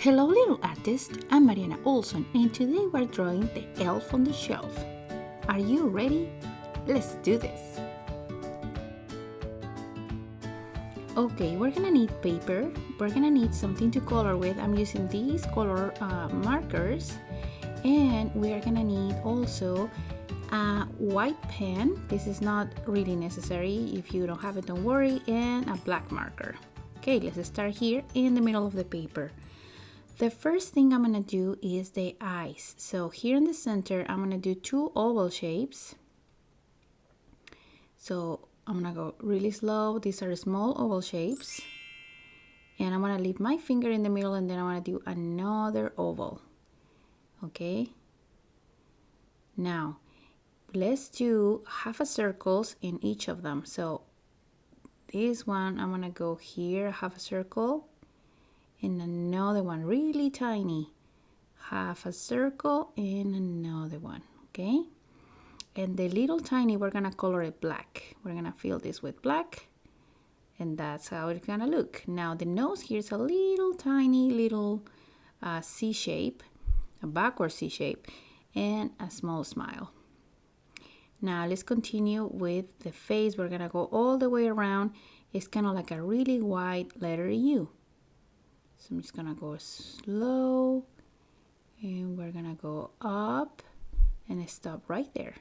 Hello little artist, I'm Mariana Olson and today we're drawing the elf on the shelf. Are you ready? Let's do this! Okay, we're gonna need paper, we're gonna need something to color with. I'm using these color markers, and we are gonna need also a white pen. This is not really necessary. If you don't have it, don't worry, and a black marker. Okay, let's start here in the middle of the paper. The first thing I'm gonna do is the eyes. So here in the center, I'm gonna do two oval shapes. So I'm gonna go really slow. These are small oval shapes. And I'm gonna leave my finger in the middle, and then I'm gonna do another oval. Okay? Now, let's do half a circles in each of them. So this one, I'm gonna go here, half a circle. And another one really tiny, half a circle, and another one. Okay, and the little tiny, we're gonna color it black. We're gonna fill this with black, and that's how it's gonna look. Now the nose here is a little tiny little C shape, a backward C shape, and a small smile. Now let's continue with the face. We're gonna go all the way around. It's kind of like a really wide letter U. So I'm just gonna go slow, and we're gonna go up and stop right there.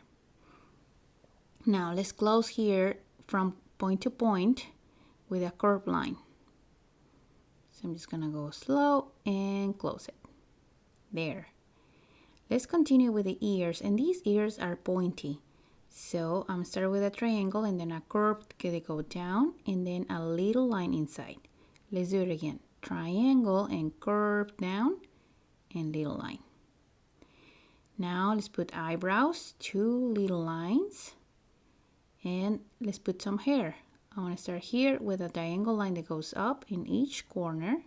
Now let's close here from point to point with a curved line. So I'm just gonna go slow and close it. There. Let's continue with the ears, and these ears are pointy. So I'm gonna start with a triangle and then a curve, they go down, and then a little line inside. Let's do it again. Triangle and curve down and little line. Now let's put eyebrows, two little lines, and let's put some hair. I want to start here with a diagonal line that goes up in each corner,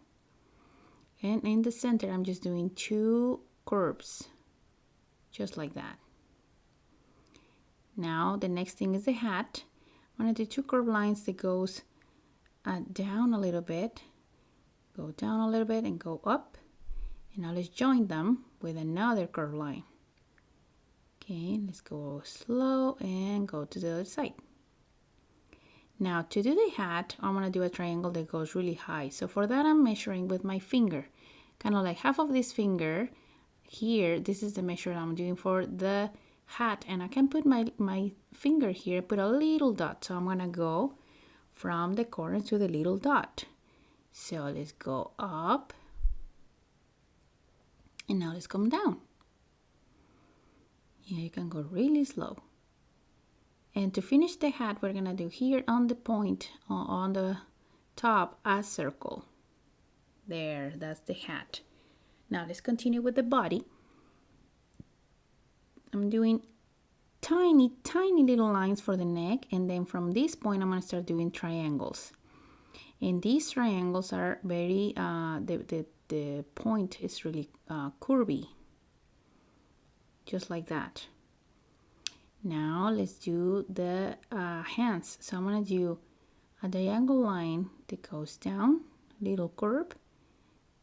and in the center I'm just doing two curves, just like that. Now the next thing is the hat. I'm going to do two curved lines that goes down a little bit, go down a little bit and go up, and now let's join them with another curved line. Okay, let's go slow and go to the other side. Now to do the hat, I'm gonna do a triangle that goes really high. So for that, I'm measuring with my finger, kind of like half of this finger here. This is the measure I'm doing for the hat, and I can put my finger here, put a little dot. So I'm gonna go from the corner to the little dot. So let's go up, and now let's come down. Yeah, you can go really slow. And to finish the hat, we're gonna do here on the point, on the top, a circle. There, that's the hat. Now let's continue with the body. I'm doing tiny, tiny little lines for the neck, and then from this point, I'm gonna start doing triangles. And these triangles are very, the point is really curvy, just like that. Now let's do the hands. So I'm gonna do a diagonal line that goes down, little curve,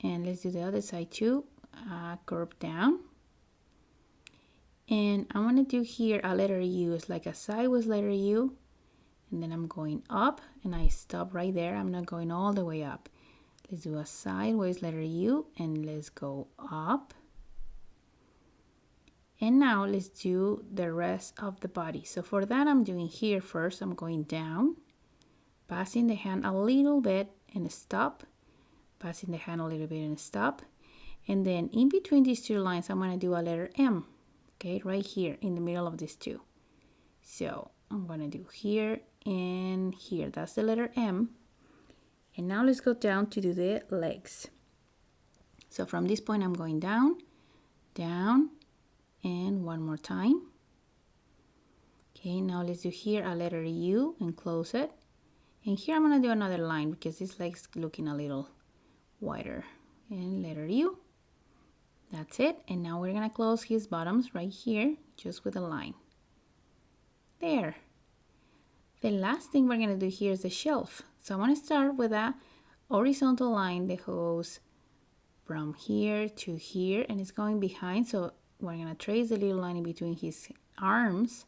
and let's do the other side too, curve down. And I'm gonna do here a letter U. It's like a sideways letter U. And then I'm going up, and I stop right there. I'm not going all the way up. Let's do a sideways letter U, and let's go up. And now let's do the rest of the body. So for that, I'm doing here first. I'm going down, passing the hand a little bit and stop, passing the hand a little bit and stop. And then in between these two lines, I'm gonna do a letter M, okay, right here in the middle of these two. So I'm gonna do here and here. That's the letter M. And now let's go down to do the legs. So from this point, I'm going down, down, and one more time. Okay, now let's do here a letter U and close it. And here I'm gonna do another line because this leg's looking a little wider. And letter U. That's it. And now we're gonna close his bottoms right here, just with a line. There. The last thing we're gonna do here is the shelf. So I want to start with a horizontal line that goes from here to here, and it's going behind, so we're gonna trace the little line in between his arms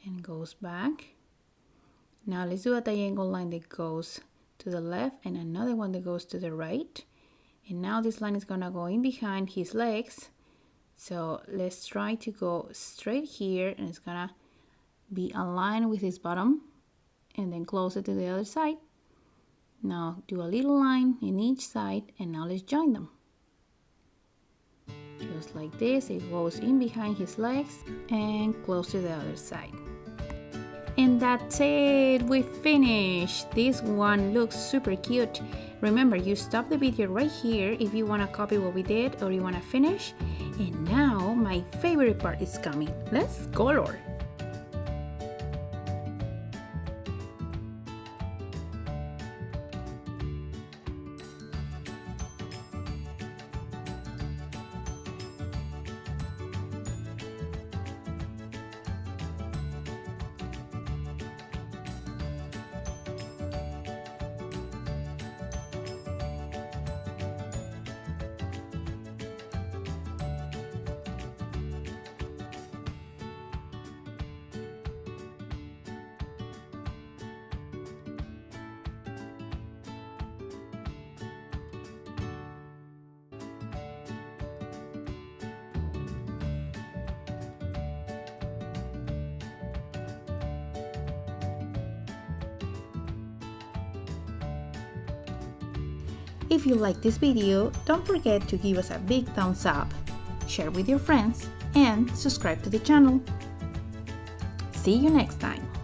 and goes back. Now let's do a diagonal line that goes to the left and another one that goes to the right. And now this line is gonna go in behind his legs. So let's try to go straight here, and it's gonna be aligned with his bottom, and then close it to the other side. Now do a little line in each side, and now let's join them. Just like this, it goes in behind his legs and close to the other side. And that's it, we finished. This one looks super cute. Remember, you stop the video right here if you want to copy what we did or you want to finish. And now my favorite part is coming. Let's color. If you like this video, don't forget to give us a big thumbs up, share with your friends, and subscribe to the channel. See you next time.